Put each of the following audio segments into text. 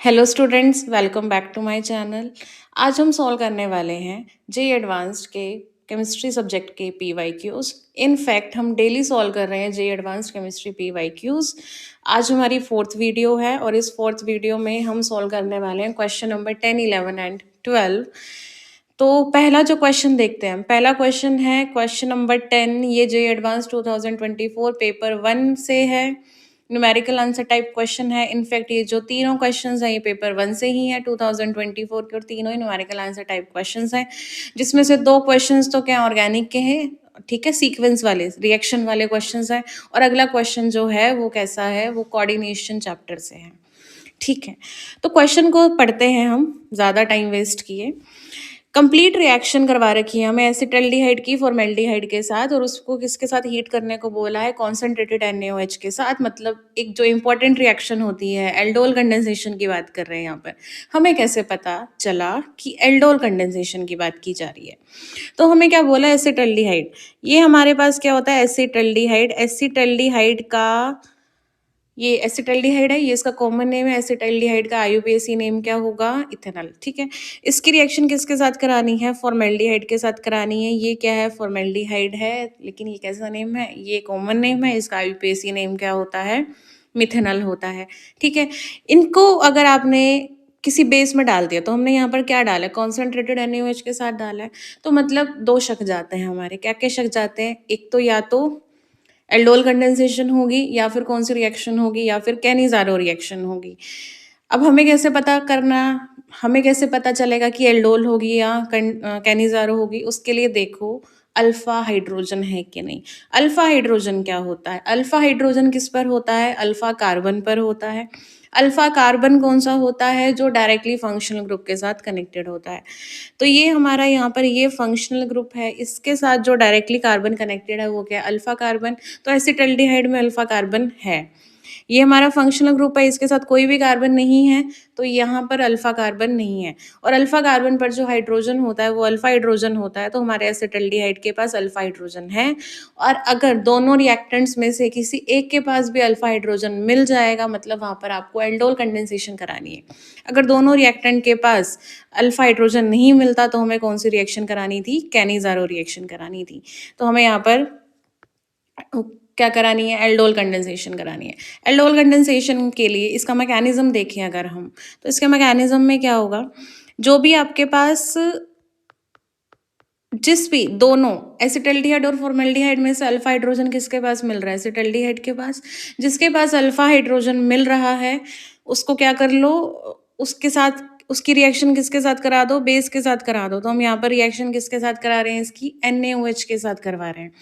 Hello students, welcome back to my channel. आज हम solve करने वाले हैं जे एडवांस्ड के केमिस्ट्री सब्जेक्ट के पीवाईक्यूज। इनफैक्ट हम डेली सॉल्व कर रहे हैं जे एडवांस्ड केमिस्ट्री पीवाईक्यूज। आज हमारी फोर्थ वीडियो है और इस फोर्थ वीडियो में हम सॉल्व करने वाले हैं क्वेश्चन नंबर 10, 11 एंड 12। तो पहला जो क्वेश्चन देखते हैं, पहला क्वेश्चन है क्वेश्चन नंबर 10। ये जे एडवांस 2024 पेपर 1 से है। न्यूमेरिकल आंसर टाइप क्वेश्चन है। इनफैक्ट ये जो तीनों क्वेश्चंस हैं ये पेपर 1 से ही है 2024 के, और तीनों ही न्यूमेरिकल आंसर टाइप क्वेश्चंस हैं, जिसमें से दो क्वेश्चंस तो क्या ऑर्गेनिक के हैं, ठीक है, सीक्वेंस वाले रिएक्शन वाले क्वेश्चंस हैं, और अगला क्वेश्चन जो है वो कैसा है, वो कोऑर्डिनेशन चैप्टर से है। ठीक है, तो क्वेश्चन को पढ़ते हैं हम ज़्यादा टाइम वेस्ट किए। कंप्लीट रिएक्शन करवा रखी है हमें एसिटल्डिहाइड की फॉर्मेल्डिहाइड के साथ, और उसको किसके साथ हीट करने को बोला है, कॉन्सेंट्रेटेड NaOH के साथ। मतलब एक जो इंपॉर्टेंट रिएक्शन होती है, एल्डोल कंडेंसेशन की बात कर रहे हैं यहाँ पर। हमें कैसे पता चला कि एल्डोल कंडेंसेशन की बात की जा रही है? तो हमें क्या बोला, एसिटल्डिहाइड। ये हमारे पास क्या होता है, एसिटल्डिहाइड। एसिटल्डिहाइड का ये एसिटल्डिहाइड है, ये इसका कॉमन नेम है। एसिटल्डिहाइड का IUPAC नेम क्या होगा, इथेनॉल। ठीक है, इसकी रिएक्शन किसके साथ करानी है, फॉर्मेल्डिहाइड के साथ करानी है। ये क्या है, फॉर्मेल्डिहाइड है, लेकिन ये कैसा नेम है, ये कॉमन नेम है। इसका IUPAC नेम क्या होता है, मिथेनॉल होता है। ठीक है, इनको अगर आपने किसी बेस में डाल दिया, तो हमने यहाँ पर क्या डाला है, कॉन्सेंट्रेटेड NaOH के साथ डाला है। तो मतलब दो शक जाते हैं हमारे। क्या क्या शक जाते हैं, एक तो या तो एल्डोल कंडेंसेशन होगी, या फिर कौन सी रिएक्शन होगी, या फिर कैनिज़ारो रिएक्शन होगी। अब हमें कैसे पता करना, हमें कैसे पता चलेगा कि एल्डोल होगी या कैनिज़ारो होगी? उसके लिए देखो अल्फा हाइड्रोजन है कि नहीं। अल्फा हाइड्रोजन क्या होता है, अल्फा हाइड्रोजन किस पर होता है, अल्फा कार्बन पर होता है। अल्फा कार्बन कौन सा होता है, जो डायरेक्टली फंक्शनल ग्रुप के साथ कनेक्टेड होता है। तो ये हमारा यहाँ पर ये फंक्शनल ग्रुप है, इसके साथ जो डायरेक्टली कार्बन कनेक्टेड है वो क्या है, अल्फा कार्बन। तो एसिटल्डिहाइड में अल्फा कार्बन है। ये हमारा फंक्शनल ग्रुप है, इसके साथ कोई भी कार्बन नहीं है, तो यहाँ पर अल्फा कार्बन नहीं है। और अल्फा कार्बन पर जो हाइड्रोजन होता है वो अल्फा हाइड्रोजन होता है, तो हमारे एसिटल्डिहाइड के पास अल्फा हाइड्रोजन है। और अगर दोनों रिएक्टेंट्स में से किसी एक के पास भी अल्फा हाइड्रोजन मिल जाएगा, मतलब वहाँ पर आपको एल्डोल कंडेंसेशन करानी है। अगर दोनों रिएक्टेंट के पास अल्फा हाइड्रोजन नहीं मिलता, तो हमें कौन सी रिएक्शन करानी थी, कैनिज़ारो रिएक्शन करानी थी। तो हमें यहाँ पर क्या करानी है, एल्डोल कंडेंसेशन करानी है। एल्डोल कंडेंसेशन के लिए इसका मैकेनिज्म देखें अगर हम, तो इसके मैकेनिज्म में क्या होगा, जो भी आपके पास जिस भी दोनों एसिटल्डिहाइड और फॉर्मेल्डिहाइड में से अल्फा हाइड्रोजन किसके पास मिल रहा है, एसिटल्डिहाइड के पास। जिसके पास अल्फा हाइड्रोजन मिल रहा है उसको क्या कर लो, उसके साथ उसकी रिएक्शन किसके साथ करा दो, बेस के साथ करा दो। तो हम यहाँ पर रिएक्शन किसके साथ करा रहे हैं, इसकी NaOH के साथ करवा रहे हैं।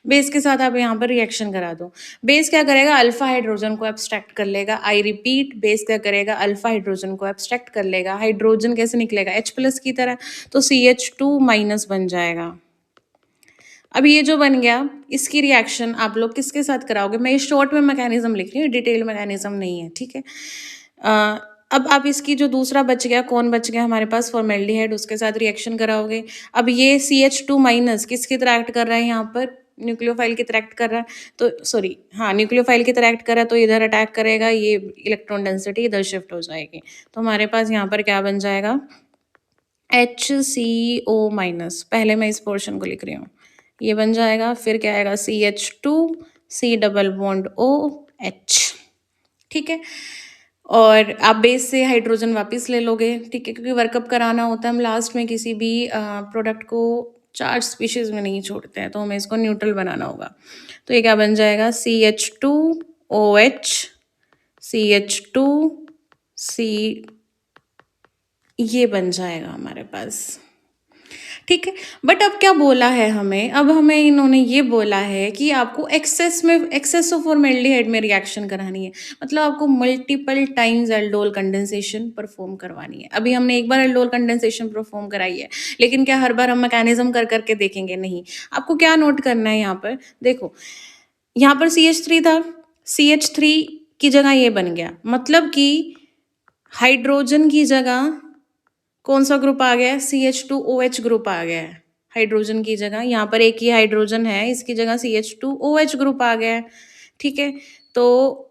बेस के साथ आप यहाँ पर रिएक्शन करा दो। बेस क्या करेगा, अल्फा हाइड्रोजन को एब्स्ट्रैक्ट कर लेगा। आई रिपीट, बेस क्या करेगा, अल्फा हाइड्रोजन को एब्स्ट्रैक्ट कर लेगा। हाइड्रोजन कैसे निकलेगा, H+ की तरह, तो CH2- बन जाएगा। अब ये जो बन गया, इसकी रिएक्शन आप लोग किसके साथ कराओगे, मैं ये शॉर्ट में मैकेनिज्म लिख रही हूँ, डिटेल मैकेनिज्म नहीं है। ठीक है, अब आप इसकी जो दूसरा बच गया, कौन बच गया हमारे पास, फॉर्मेल्डिहाइड, उसके साथ रिएक्शन कराओगे। अब ये CH2- किसकी तरह एक्ट कर रहा है, यहाँ पर न्यूक्लियोफाइल की तरह एक्ट कर रहा है, तो सॉरी, हाँ, न्यूक्लियोफाइल की तरह एक्ट कर रहा है, तो इधर अटैक करेगा, ये इलेक्ट्रॉन डेंसिटी इधर शिफ्ट हो जाएगी। तो हमारे पास यहाँ पर क्या बन जाएगा, HCO-। पहले मैं इस पोर्शन को लिख रही हूँ, ये बन जाएगा। फिर क्या आएगा, CH2 C+OH। ठीक है, और आप बेस से हाइड्रोजन वापस ले लोगे। ठीक है, क्योंकि वर्कअप कराना होता है, हम लास्ट में किसी भी प्रोडक्ट को चार्ज स्पीशीज में नहीं छोड़ते हैं, तो हमें इसको न्यूट्रल बनाना होगा। तो ये क्या बन जाएगा, CH2OH CH2C, ये बन जाएगा हमारे पास। ठीक है, बट अब क्या बोला है हमें, अब हमें इन्होंने ये बोला है कि आपको एक्सेस ऑफ फॉर्मेल्डिहाइड में रिएक्शन करानी है। मतलब आपको multiple times aldol condensation perform करवानी है। अभी हमने एक बार एल्डोल कंडेंसेशन परफॉर्म कराई है, लेकिन क्या हर बार हम मैकेनिज्म कर करके देखेंगे, नहीं। आपको क्या नोट करना है, यहाँ पर देखो, यहाँ पर CH3 था, CH3 की जगह ये बन गया, मतलब कि हाइड्रोजन की जगह कौन सा ग्रुप आ गया है, CH2OH ग्रुप आ गया है। हाइड्रोजन की जगह यहाँ पर एक ही हाइड्रोजन है, इसकी जगह CH2OH ग्रुप आ गया है। ठीक है, तो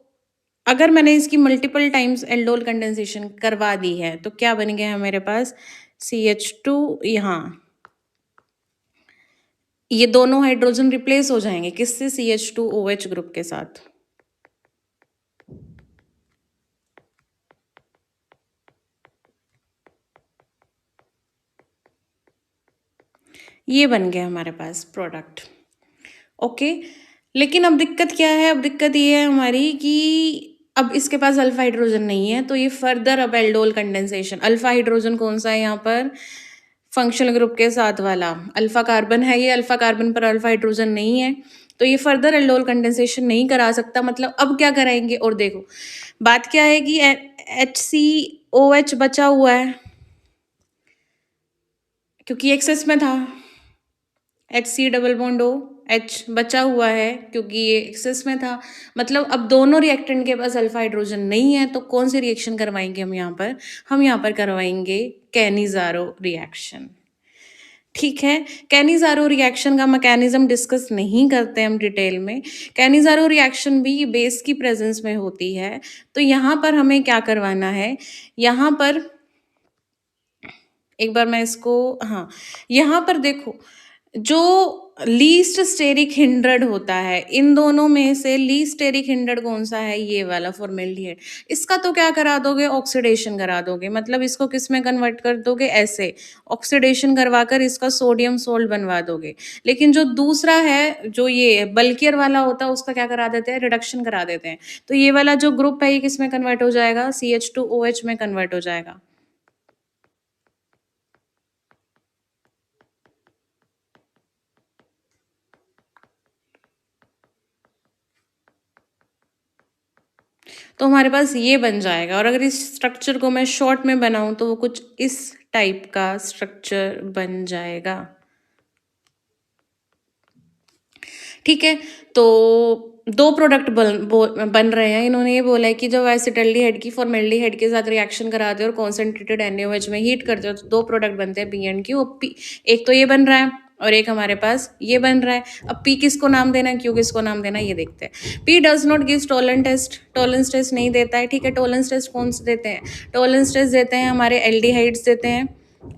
अगर मैंने इसकी मल्टीपल टाइम्स एल्डोल कंडेंसेशन करवा दी है तो क्या बन गया है मेरे पास, CH2, यहाँ ये दोनों हाइड्रोजन रिप्लेस हो जाएंगे किससे, CH2OH ग्रुप के साथ। ये बन गया हमारे पास प्रोडक्ट। ओके, लेकिन अब दिक्कत क्या है, अब दिक्कत ये है हमारी कि अब इसके पास अल्फा हाइड्रोजन नहीं है, तो ये फर्दर अब एल्डोल कंडेंसेशन, अल्फा हाइड्रोजन कौन सा है यहाँ पर, फंक्शनल ग्रुप के साथ वाला अल्फा कार्बन है, ये अल्फा कार्बन पर अल्फा हाइड्रोजन नहीं है, तो ये फर्दर एल्डोल कंडेंसेशन नहीं करा सकता। मतलब अब क्या कराएंगे, और देखो बात क्या है कि HCOH बचा हुआ है क्योंकि एक्सेस में था, HC double bond O H बचा हुआ है क्योंकि ये एक्सेस में था। मतलब अब दोनों रिएक्टेंट के पास अल्फा हाइड्रोजन नहीं है, तो कौन सी रिएक्शन करवाएंगे हम यहाँ पर, हम यहाँ पर करवाएंगे कैनिज़ारो रिएक्शन। ठीक है, कैनिज़ारो रिएक्शन का मैकेनिज्म डिस्कस नहीं करते हम डिटेल में। कैनिज़ारो रिएक्शन भी बेस की प्रेजेंस में होती है, तो यहाँ पर हमें क्या करवाना है, यहाँ पर एक बार मैं इसको, हाँ यहाँ पर देखो, जो लीस्ट स्टेरिक हिंड्रेड होता है, इन दोनों में से लीस्ट स्टेरिक हिंड्रेड कौन सा है, ये वाला फॉर्मेल्डिहाइड। इसका तो क्या करा दोगे, ऑक्सीडेशन करा दोगे, मतलब इसको किस में कन्वर्ट कर दोगे, ऐसे ऑक्सीडेशन करवाकर इसका सोडियम सोल्ट बनवा दोगे। लेकिन जो दूसरा है, जो ये बल्कियर वाला होता है, उसका क्या करा देते हैं, रिडक्शन करा देते हैं। तो ये वाला जो ग्रुप है ये किस में कन्वर्ट हो जाएगा, CH2OH में कन्वर्ट हो जाएगा। तो हमारे पास ये बन जाएगा। और अगर इस स्ट्रक्चर को मैं शॉर्ट में बनाऊं तो वो कुछ इस टाइप का स्ट्रक्चर बन जाएगा। ठीक है, तो दो प्रोडक्ट बन रहे हैं। इन्होंने ये बोला है कि जब एसिटल्डिहाइड की फॉर्मेल्डिहाइड के साथ रिएक्शन कराते हो और कॉन्सेंट्रेटेड NaOH में हीट करते हो तो दो प्रोडक्ट बनते हैं P&Q। एक तो ये बन रहा है और एक हमारे पास ये बन रहा है। अब P किसको नाम देना है, Q किसको नाम देना है, ये देखते हैं। P does not give Tollens test नहीं देता है। ठीक है, टॉलेंस टेस्ट कौन से देते हैं, टॉलेंस टेस्ट देते हैं हमारे एल्डिहाइड्स देते हैं,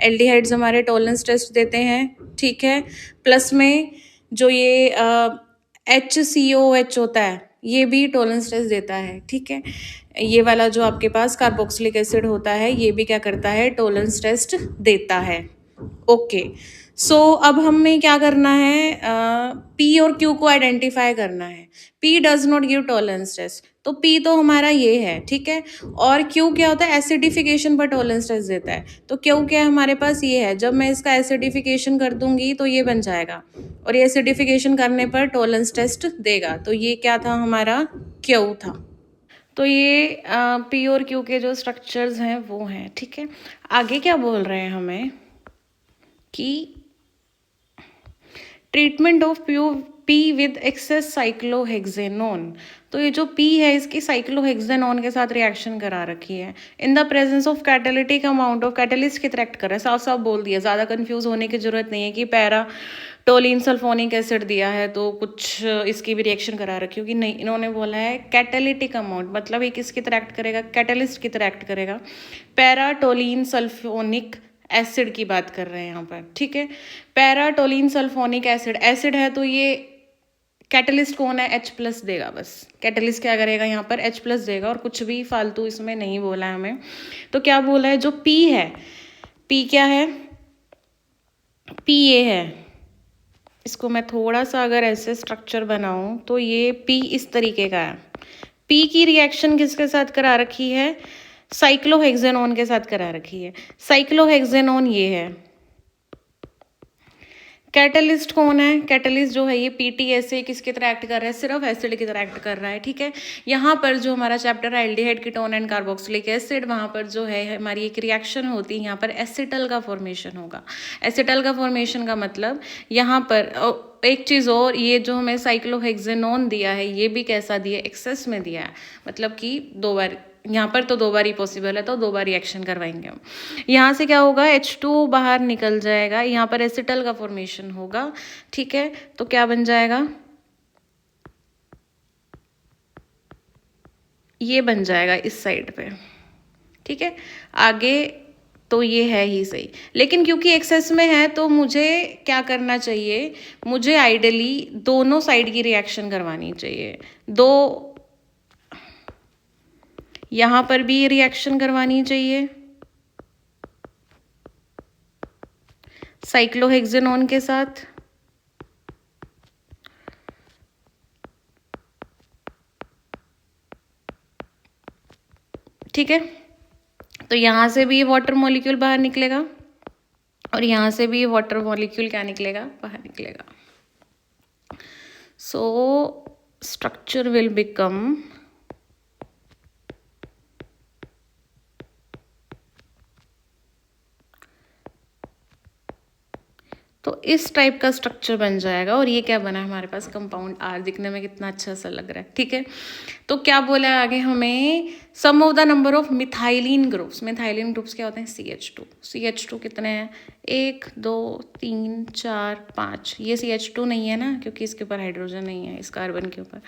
एल्डिहाइड्स हमारे टॉलेंस टेस्ट देते हैं। ठीक है, प्लस में जो ये HCOH होता है ये भी टॉलेंस टेस्ट देता है। ठीक है, ये वाला जो आपके पास कार्बोक्सिलिक एसिड होता है ये भी क्या करता है, टॉलेंस टेस्ट देता है। ओके, सो अब हमें क्या करना है, P और Q को आइडेंटिफाई करना है। P does not give Tollens test, तो P तो हमारा ये है। ठीक है, और Q क्या होता है, एसिडिफिकेशन पर टॉलेंस टेस्ट देता है। तो Q क्या है हमारे पास, ये है। जब मैं इसका एसिडिफिकेशन कर दूंगी तो ये बन जाएगा, और ये एसिडिफिकेशन करने पर टॉलेंस टेस्ट देगा। तो ये क्या था हमारा, Q था। तो ये P और Q के जो स्ट्रक्चर्स हैं वो हैं। ठीक है, आगे क्या बोल रहे हैं हमें कि treatment of P with excess cyclohexanone. तो ये जो P है इसकी साइक्लोहेक्सेनोन के साथ रिएक्शन करा रखी है in the presence of catalytic amount of, catalyst की रिएक्ट कर रहा है, साफ साफ बोल दिया, ज़्यादा कंफ्यूज होने की जरूरत नहीं है कि पैरा टोलिन सल्फोनिक एसिड दिया है तो कुछ इसकी भी रिएक्शन करा रखी होगी, नहीं। इन्होंने बोला है कैटालिटिक अमाउंट, मतलब ये किसकी तरह एक्ट करेगा, कैटलिस्ट की तरह एक्ट करेगा। पैराटोलिन सल्फोनिक एसिड की बात कर रहे हैं यहाँ पर। ठीक है, पैराटोलिन सल्फोनिक एसिड, एसिड है तो ये कैटलिस्ट कौन है, H+ देगा। बस कैटलिस्ट क्या करेगा यहाँ पर, H+ देगा, और कुछ भी फालतू इसमें नहीं बोला है हमें। तो क्या बोला है, जो P है, P क्या है, P ये है। इसको मैं थोड़ा सा अगर ऐसे स्ट्रक्चर बनाऊं तो ये P इस तरीके का है। P की रिएक्शन किसके साथ करा रखी है, साइक्लोहेक्सेनोन के साथ करा रखी है। साइक्लोहेक्सेनोन ये है। कैटलिस्ट कौन है, कैटलिस्ट जो है ये PTSA किसकी तरह एक्ट कर रहा है, सिर्फ एसिड की तरह एक्ट कर रहा है। ठीक है, यहाँ पर जो हमारा चैप्टर है aldehyde ketone and carboxylic acid, वहाँ पर जो है हमारी एक रिएक्शन होती है, यहाँ पर एसिटल का फॉर्मेशन होगा। एसिटल का फॉर्मेशन का मतलब यहाँ पर एक चीज़ और, ये जो हमें साइक्लोहेक्सेनोन दिया है ये भी कैसा दिया, एक्सेस में दिया है, मतलब कि 2 बार, यहाँ पर तो 2 बार ही पॉसिबल है तो 2 बार रिएक्शन करवाएंगे हम। यहाँ से क्या होगा, H2 बाहर निकल जाएगा, यहाँ पर एसिटल का फॉर्मेशन होगा। ठीक है, तो क्या बन जाएगा, ये बन जाएगा इस साइड पे, ठीक है। आगे तो ये है ही सही, लेकिन क्योंकि एक्सेस में है तो मुझे क्या करना चाहिए, मुझे आइडियली दोनों साइड की रिएक्शन करवानी चाहिए। दो यहाँ पर भी रिएक्शन करवानी चाहिए साइक्लोहेक्सेनोन के साथ, ठीक है। तो यहाँ से भी वाटर मॉलिक्यूल बाहर निकलेगा और यहाँ से भी वाटर मॉलिक्यूल क्या निकलेगा, बाहर निकलेगा। सो स्ट्रक्चर विल बिकम तो इस टाइप का स्ट्रक्चर बन जाएगा। और ये क्या बना है हमारे पास, कंपाउंड आर, दिखने में कितना अच्छा सा लग रहा है, ठीक है। तो क्या बोला है आगे हमें, sum of the number of methylene groups. Methylene groups क्या होते हैं, CH2। CH2 कितने हैं, 1 2 3 4 5। ये CH2 नहीं है ना, क्योंकि इसके ऊपर हाइड्रोजन नहीं है, इस कार्बन के ऊपर,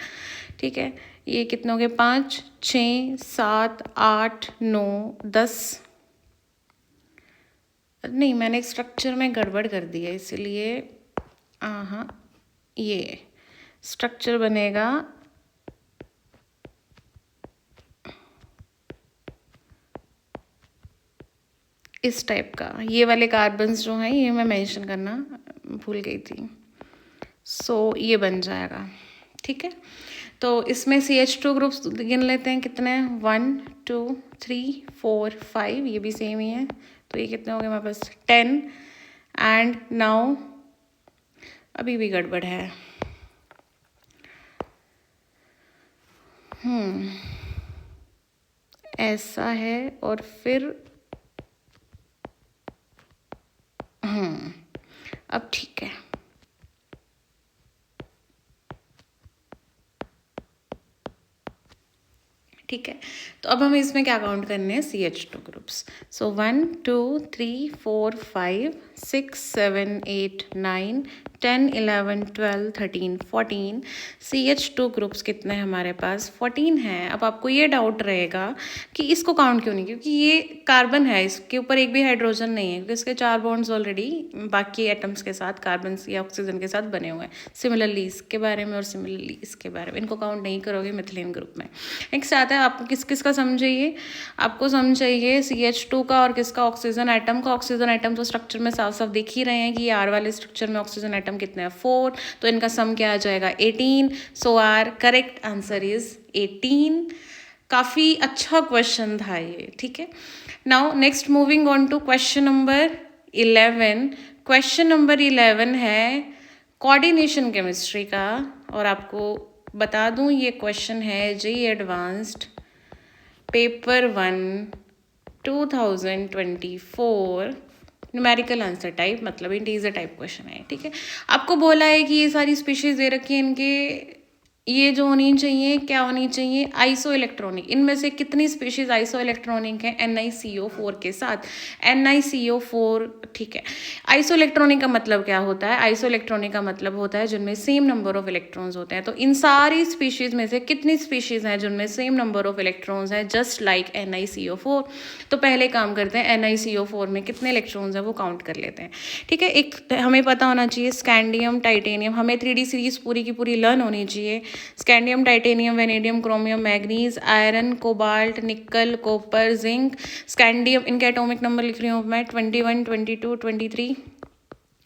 ठीक है। ये कितने हो गए, 5 6 7 8 9 10। नहीं, मैंने स्ट्रक्चर में गड़बड़ कर दी है, इसलिए हाँ, ये स्ट्रक्चर बनेगा इस टाइप का। ये वाले कार्बन्स जो हैं ये मैं मेंशन करना भूल गई थी। सो ये बन जाएगा, ठीक है। तो इसमें CH2 ग्रुप्स गिन लेते हैं कितने हैं, 1 2 3 4 5, ये भी सेम ही है। तो ये कितने हो गए हमारे पास, 10। एंड नाउ अभी भी गड़बड़ है, ऐसा है और फिर अब ठीक है, ठीक है। तो अब हमें इसमें क्या काउंट करने हैं, CH2 ग्रुप्स। सो 1 2 3 4 5 6 7 8 9 10 11 12 13 14। CH2 ग्रुप्स कितने हैं हमारे पास, 14 हैं। अब आपको ये डाउट रहेगा कि इसको काउंट क्यों नहीं, क्योंकि ये कार्बन है, इसके ऊपर एक भी हाइड्रोजन नहीं है, क्योंकि इसके 4 बॉन्ड्स ऑलरेडी बाकी एटम्स के साथ, कार्बन या ऑक्सीजन के साथ बने हुए हैं। सिमिलरली इसके बारे में और सिमिलरली इसके बारे में, इनको काउंट नहीं करोगे मिथिलीन ग्रुप में। नेक्स्ट आता है आपको किस किस का समझिए, आपको समझिए CH2 का और किसका, ऑक्सीजन एटम का। ऑक्सीजन एटम तो स्ट्रक्चर में साफ साफ दिख ही रहे हैं कि आर वाले स्ट्रक्चर में ऑक्सीजन एटम कितने हैं, 4। तो इनका सम क्या आ जाएगा, 18। So our correct answer is 18। काफ़ी अच्छा क्वेश्चन था ये, ठीक है। Now next moving on to question number 11। Question number 11 है कोऑर्डिनेशन केमिस्ट्री का, और आपको बता दूं ये क्वेश्चन है JEE advanced paper 1 2024 numerical answer type, मतलब इंटीजर टाइप क्वेश्चन है, ठीक है। आपको बोला है कि ये सारी स्पीशीज दे रखी है, इनके ये जो होनी चाहिए, क्या होनी चाहिए, आइसो इलेक्ट्रॉनिक। इनमें से कितनी स्पीशीज आइसो इलेक्ट्रॉनिक है, NiCO4 के साथ, NiCO4, ठीक है। आइसो इलेक्ट्रॉनिक का मतलब क्या होता है, आइसो इलेक्ट्रॉनिक का मतलब होता है जिनमें सेम नंबर ऑफ इलेक्ट्रॉन्स होते हैं। तो इन सारी स्पीशीज में से कितनी स्पीशीज हैं जिनमें सेम नंबर ऑफ इलेक्ट्रॉन्स हैं, जस्ट लाइक NiCO4। तो पहले काम करते हैं, NiCO4 में कितने इलेक्ट्रॉन्स हैं वो काउंट कर लेते हैं, ठीक है। एक हमें पता होना चाहिए स्कैंडियम टाइटेनियम, हमें 3D सीरीज पूरी की पूरी लर्न होनी चाहिए। Scandium titanium vanadium chromium manganese iron cobalt nickel copper zinc scandium, इनके एटॉमिक नंबर लिख रही हूँ मैं, 21 22 23,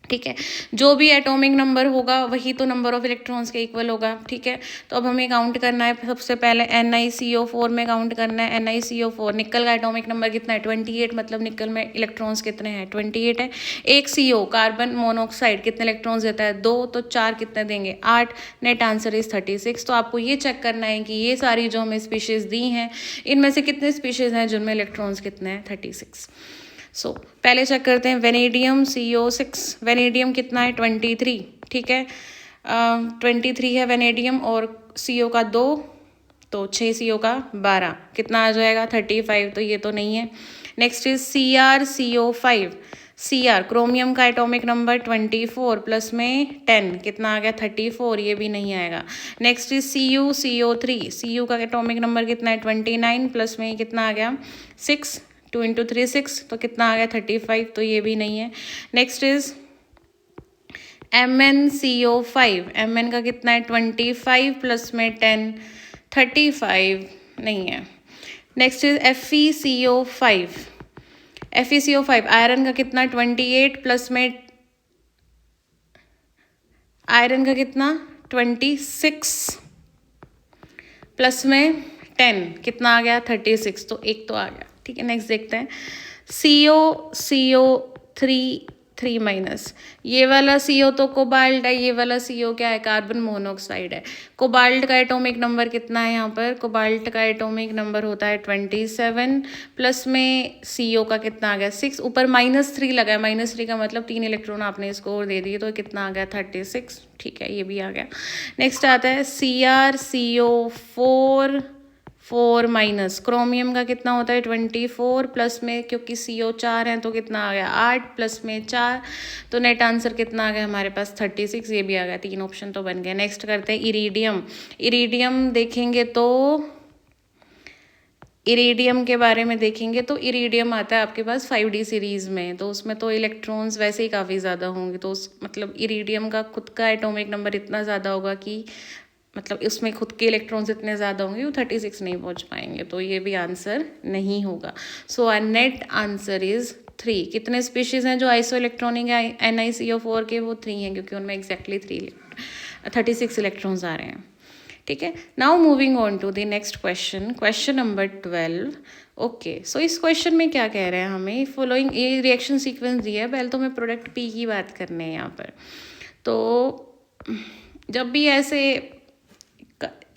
ठीक है। जो भी एटॉमिक नंबर होगा वही तो नंबर ऑफ इलेक्ट्रॉन्स के इक्वल होगा, ठीक है। तो अब हमें काउंट करना है, सबसे पहले NiCO4 में काउंट करना है। NiCO4 निकल का एटॉमिक नंबर कितना है, 28, मतलब निकल में इलेक्ट्रॉन्स कितने हैं, 28 है। एक CO कार्बन मोनोऑक्साइड कितने इलेक्ट्रॉन्स देता है, 2, तो 4 कितने देंगे, 8। Net answer is 36। तो आपको ये चेक करना है कि ये सारी जो हमें स्पीशीज दी हैं इनमें से कितने स्पीशीज हैं जिनमें इलेक्ट्रॉन्स कितने हैं, 36। सो पहले चेक करते हैं, वेनेडियम CO6, वेनेडियम कितना है, 23, ठीक है। 23 है वेनेडियम, और CO का 2, तो 6 CO का 12, कितना आ जाएगा, 35। तो ये तो नहीं है। Next is CrCO5, Cr chromium का एटॉमिक नंबर 24 प्लस में 10 कितना आ गया 34, ये भी नहीं आएगा। नेक्स्ट इज CO3, Cu का एटॉमिक नंबर कितना है 29 प्लस में कितना आ गया 6, 2 इंटू 3 6, तो कितना आ गया 35, तो ये भी नहीं है। नेक्स्ट इज MnCO5, Mn का कितना है 25 प्लस में 10 35, नहीं है। Next is FeCO5, FeCO5 iron का कितना 28 प्लस में आयरन का कितना 26 प्लस में 10 कितना आ गया 36, तो एक तो आ गया। ठीक है, नेक्स्ट देखते हैं CO3 माइनस, ये वाला CO तो कोबाल्ट है, ये वाला CO क्या है कार्बन मोनोऑक्साइड है। कोबाल्ट का एटॉमिक नंबर कितना है यहाँ पर, कोबाल्ट का एटॉमिक नंबर होता है 27 प्लस में CO का कितना आ गया 6, ऊपर -3 लगा है, -3 का मतलब 3 इलेक्ट्रॉन आपने इसको और दे दिए, तो कितना आ गया 36। ठीक है, ये भी आ गया। नेक्स्ट आता है CrCO4 माइनस, क्रोमियम का कितना होता है 24 प्लस में, क्योंकि CO 4 है तो कितना आ गया 8 प्लस में 4, तो नेट आंसर कितना आ गया हमारे पास 36, ये भी आ गया। 3 ऑप्शन तो बन गए। नेक्स्ट करते हैं इरीडियम। इरीडियम देखेंगे तो इरीडियम के बारे में देखेंगे तो इरीडियम आता है आपके पास 5D सीरीज़ में, तो उसमें तो इलेक्ट्रॉन्स वैसे ही काफ़ी ज़्यादा होंगे, तो उस मतलब इरीडियम का खुद का एटॉमिक नंबर इतना ज़्यादा होगा कि मतलब उसमें खुद के इलेक्ट्रॉन्स इतने ज़्यादा होंगे वो 36 नहीं पहुंच पाएंगे, तो ये भी आंसर नहीं होगा। So our net answer is 3। कितने स्पीशीज़ हैं जो आइसो इलेक्ट्रॉनिक है NiCO4 के, वो 3 हैं, क्योंकि उनमें एग्जैक्टली 36 इलेक्ट्रॉन्स आ रहे हैं। ठीक है, now moving on to the next question, question number 12। Okay, so इस क्वेश्चन में क्या कह रहे हैं हमें, फॉलोइंग ये रिएक्शन सीक्वेंस दिया है। पहले तो मैं प्रोडक्ट P की बात करने हैं यहाँ पर। तो जब भी ऐसे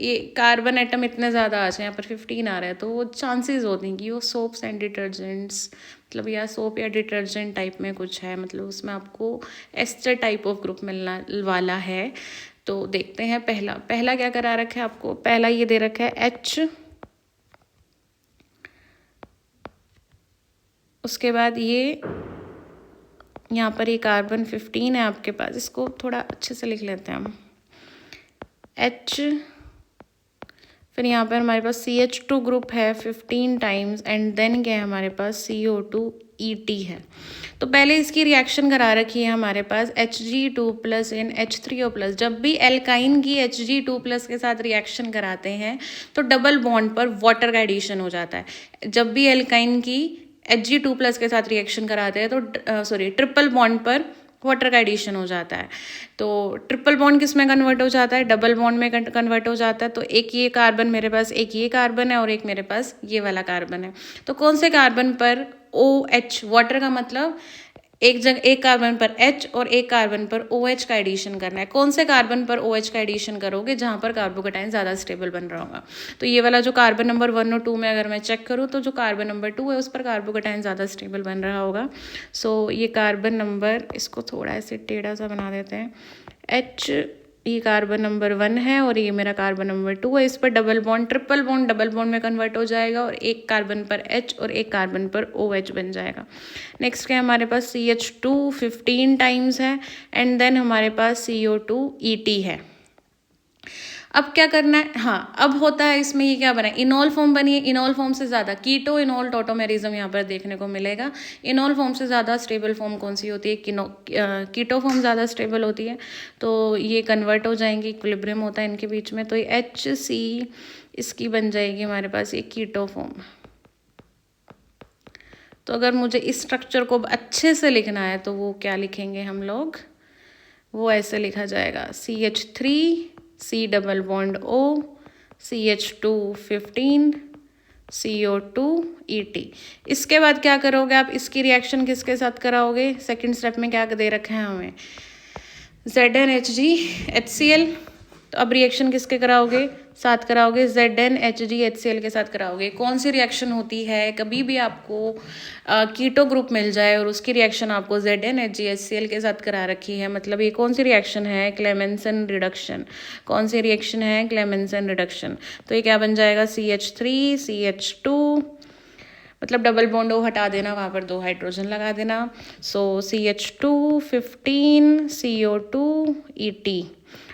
ये कार्बन एटम इतने ज़्यादा आ जाए, यहाँ पर 15 आ रहा है, तो वो चांसेस होते हैं कि वो सोप्स एंड डिटर्जेंट्स मतलब या सोप या डिटर्जेंट टाइप में कुछ है, मतलब उसमें आपको एस्टर टाइप ऑफ ग्रुप मिलना वाला है। तो देखते हैं पहला क्या करा रखा है आपको, पहला ये दे रखा है H, उसके बाद ये यहाँ पर ये कार्बन 15 है आपके पास, इसको थोड़ा अच्छे से लिख लेते हैं हम, H, फिर यहाँ पर हमारे पास CH2 ग्रुप है 15 टाइम्स, एंड देन क्या है हमारे पास CO2ET है। तो पहले इसकी रिएक्शन करा रखी है हमारे पास Hg2 प्लस इन H3O प्लस। जब भी एल्काइन की Hg2 प्लस के साथ रिएक्शन कराते हैं तो डबल बॉन्ड पर वाटर का एडिशन हो जाता है। जब भी एल्काइन की Hg2 प्लस के साथ रिएक्शन कराते हैं तो ट्रिपल बॉन्ड पर वाटर का एडिशन हो जाता है। तो ट्रिपल बॉन्ड किस में कन्वर्ट हो जाता है, डबल बॉन्ड में कन्वर्ट हो जाता है। तो एक ये कार्बन मेरे पास, एक ये कार्बन है और एक मेरे पास ये वाला कार्बन है। तो कौन से कार्बन पर OH, वाटर का मतलब एक कार्बन पर H और एक कार्बन पर OH का एडिशन करना है। कौन से कार्बन पर OH का एडिशन करोगे, जहाँ पर कार्बोकेटाइन ज़्यादा स्टेबल बन रहा होगा। तो ये वाला जो कार्बन नंबर 1 और 2 में अगर मैं चेक करूँ तो जो कार्बन नंबर 2 है उस पर कार्बोकेटाइन ज़्यादा स्टेबल बन रहा होगा। सो ये कार्बन नंबर, इसको थोड़ा ऐसे टेढ़ा सा बना देते हैं, H ये कार्बन नंबर 1 है और ये मेरा कार्बन नंबर 2 है। इस पर double bond, triple bond double bond में कन्वर्ट हो जाएगा और एक कार्बन पर H और एक कार्बन पर OH बन जाएगा। नेक्स्ट क्या है हमारे पास CH2 15 टाइम्स है, एंड देन हमारे पास CO2ET है। अब क्या करना है, हाँ अब होता है इसमें ये क्या बना है, इनॉल फॉर्म बनी है। इनॉल फॉर्म से ज़्यादा कीटो इनॉल टॉटोमेरिज्म यहाँ पर देखने को मिलेगा। इनॉल फॉर्म से ज़्यादा स्टेबल फॉर्म कौन सी होती है, कीटो फॉर्म ज़्यादा स्टेबल होती है। तो ये कन्वर्ट हो जाएंगे, इक्विलिब्रियम होता है इनके बीच में। तो ये HC इसकी बन जाएगी हमारे पास ये कीटो फॉर्म। तो अगर मुझे इस स्ट्रक्चर को अच्छे से लिखना है तो वो क्या लिखेंगे हम लोग, वो ऐसे लिखा जाएगा CH3 C double bond O CH2 15 CO2ET। इसके बाद क्या करोगे आप, इसकी रिएक्शन किसके साथ कराओगे, सेकंड स्टेप में क्या दे रखा है हमें ZnHgHCl। तो अब रिएक्शन किसके कराओगे, साथ कराओगे ZnHgHCl के साथ कराओगे। कौन सी रिएक्शन होती है, कभी भी आपको कीटो ग्रुप मिल जाए और उसकी रिएक्शन आपको ZnHgHCl के साथ करा रखी है, मतलब ये कौन सी रिएक्शन है, क्लेमेंसन रिडक्शन। कौन सी रिएक्शन है, क्लेमेंसन रिडक्शन। तो ये क्या बन जाएगा CH3 CH2 मतलब डबल बॉन्ड ओ हटा देना, वहाँ पर 2 हाइड्रोजन लगा देना। सो CH2 15 CO2 ET।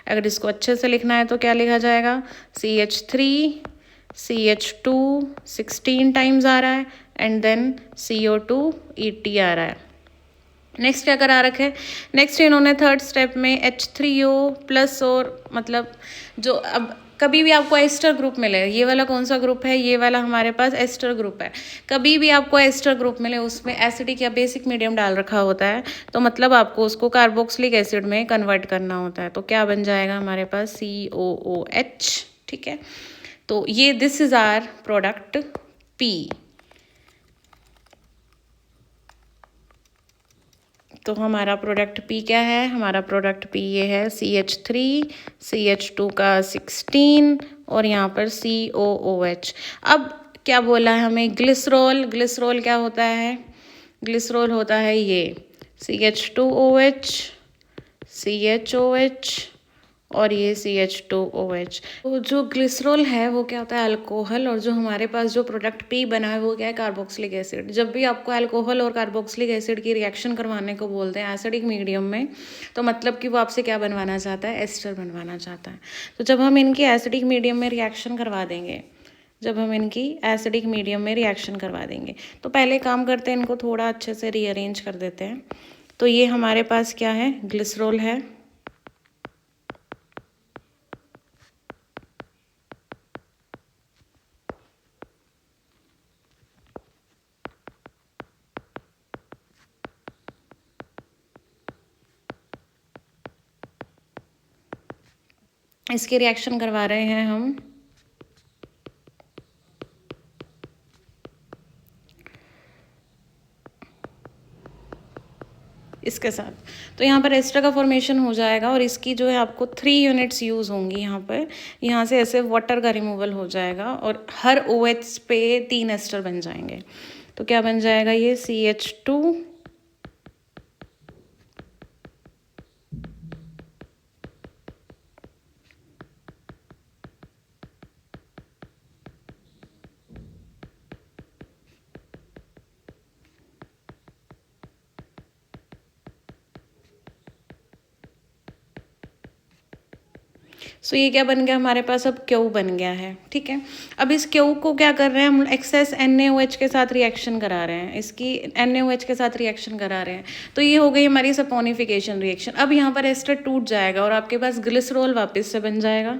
अगर इसको अच्छे से लिखना है तो क्या लिखा जाएगा, CH3 CH2 16 टाइम्स आ रहा है एंड देन CO2 ET आ रहा है। नेक्स्ट क्या करा रखे, नेक्स्ट इन्होंने थर्ड स्टेप में H3O प्लस, और मतलब जो अब कभी भी आपको एस्टर ग्रुप मिले, ये वाला कौन सा ग्रुप है, ये वाला हमारे पास एस्टर ग्रुप है। कभी भी आपको एस्टर ग्रुप मिले उसमें एसिडिक या बेसिक मीडियम डाल रखा होता है, तो मतलब आपको उसको कार्बोक्सिलिक एसिड में कन्वर्ट करना होता है। तो क्या बन जाएगा हमारे पास COOH। ठीक है, तो ये this is our product P। तो हमारा प्रोडक्ट P क्या है, हमारा प्रोडक्ट P ये है CH3 CH2 का 16 और यहाँ पर COOH। अब क्या बोला है हमें, ग्लिसरॉल। ग्लिसरॉल क्या होता है, ग्लिसरॉल होता है ये CH2OH CHOH और ये CH2OH। तो जो ग्लिसरॉल है वो क्या होता है, अल्कोहल, और जो हमारे पास जो प्रोडक्ट P बना है वो क्या है, कार्बोक्सिलिक एसिड। जब भी आपको अल्कोहल और कार्बोक्सिलिक एसिड की रिएक्शन करवाने को बोलते हैं एसिडिक मीडियम में, तो मतलब कि वो आपसे क्या बनवाना चाहता है, एस्टर बनवाना चाहता है। तो जब हम इनकी एसिडिक मीडियम में रिएक्शन करवा देंगे, जब हम इनकी एसिडिक मीडियम में रिएक्शन करवा देंगे, तो पहले काम करते हैं इनको थोड़ा अच्छे से रीअरेंज कर देते हैं। तो ये हमारे पास क्या है, ग्लिसरॉल है, इसकी रिएक्शन करवा रहे हैं हम इसके साथ। तो यहाँ पर एस्टर का फॉर्मेशन हो जाएगा और इसकी जो है आपको 3 यूनिट्स यूज़ होंगी यहाँ पर। यहाँ से ऐसे वाटर का रिमूवल हो जाएगा और हर OH पे 3 एस्टर बन जाएंगे। तो क्या बन जाएगा ये CH2 सो ये क्या बन गया हमारे पास, अब क्यू बन गया है। ठीक है, अब इस क्यू को क्या कर रहे हैं हम, एक्सेस NaOH के साथ रिएक्शन करा रहे हैं, इसकी NaOH के साथ रिएक्शन करा रहे हैं। तो ये हो गई हमारी सपोनिफिकेशन रिएक्शन। अब यहाँ पर एस्टर टूट जाएगा और आपके पास ग्लिसरॉल वापस से बन जाएगा।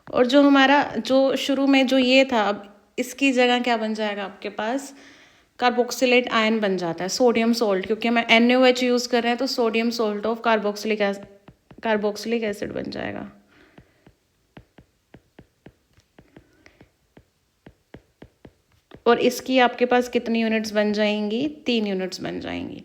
और जो हमारा जो शुरू में जो ये था, अब इसकी जगह क्या बन जाएगा आपके पास, कार्बोक्सिलेट आयन बन जाता है, सोडियम सोल्ट, क्योंकि हमें NaOH यूज़ कर रहे हैं तो sodium salt of carboxylic acid बन जाएगा। और इसकी आपके पास कितनी यूनिट्स बन जाएंगी, 3 यूनिट्स बन जाएंगी।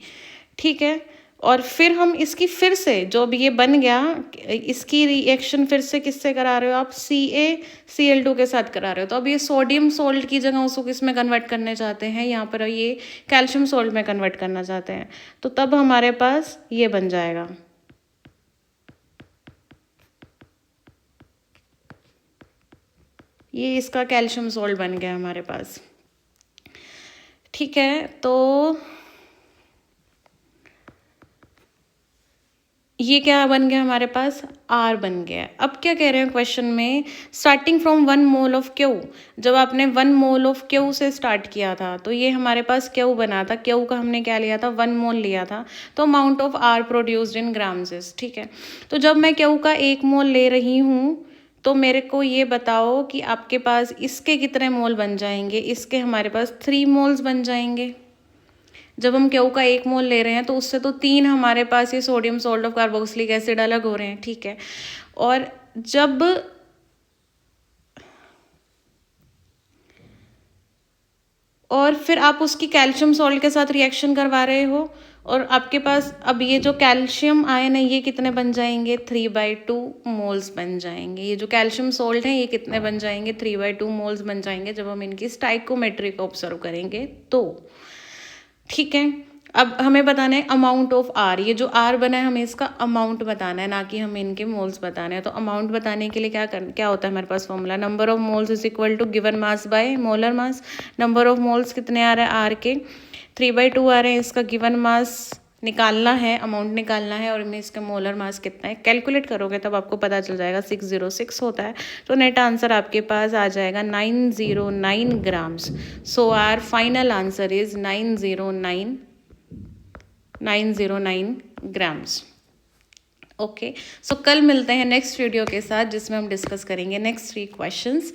ठीक है, और फिर हम इसकी फिर से जो अब ये बन गया, इसकी रिएक्शन फिर से किससे करा रहे हो आप, CaCl2 के साथ करा रहे हो। तो अब ये सोडियम सोल्ट की जगह उसको किस में कन्वर्ट करने चाहते हैं, यहाँ पर ये कैल्शियम सोल्ट में कन्वर्ट करना चाहते हैं। तो तब हमारे पास ये बन जाएगा, ये इसका कैल्शियम सोल्ट बन गया हमारे पास। ठीक है, तो ये क्या बन गया हमारे पास, R बन गया। अब क्या कह रहे हैं क्वेश्चन में, starting from 1 mole of Q। जब आपने 1 मोल ऑफ Q से स्टार्ट किया था तो ये हमारे पास Q बना था, Q का हमने क्या लिया था, 1 मोल लिया था। तो amount of R produced in grams is. ठीक है, तो जब मैं Q का 1 मोल ले रही हूँ तो मेरे को ये बताओ कि आपके पास इसके कितने मोल बन जाएंगे, इसके हमारे पास 3 मोल्स बन जाएंगे। जब हम क्यू का 1 मोल ले रहे हैं तो उससे तो 3 हमारे पास ये sodium salt of carboxylic acid अलग हो रहे हैं। ठीक है, और जब और फिर आप उसकी कैल्शियम सॉल्ट के साथ रिएक्शन करवा रहे हो और आपके पास अब ये जो कैल्शियम आयन है ये कितने बन जाएंगे, 3/2 मोल्स बन जाएंगे। ये जो कैल्शियम सोल्ट है ये कितने बन जाएंगे, 3/2 मोल्स बन जाएंगे जब हम इनकी स्टाइकोमेट्री को ऑब्जर्व करेंगे तो। ठीक है, अब हमें बताना है अमाउंट ऑफ आर, ये जो आर बना है हमें इसका अमाउंट बताना है, ना कि हमें इनके मोल्स बताने हैं। तो अमाउंट बताने के लिए क्या होता है हमारे पास formula, number of moles is equal to given mass by molar mass. Number of moles कितने आ रहे हैं आर के, 3/2 आ रहे हैं, इसका गिवन मास निकालना है, अमाउंट निकालना है, और इनमें इसका मोलर मास कितना है कैलकुलेट करोगे तब आपको पता चल जाएगा, 606 होता है। तो नेट आंसर आपके पास आ जाएगा 909 grams. So our final answer is 909 grams. Okay, so कल मिलते हैं नेक्स्ट वीडियो के साथ जिसमें हम डिस्कस करेंगे नेक्स्ट 3 क्वेश्चंस।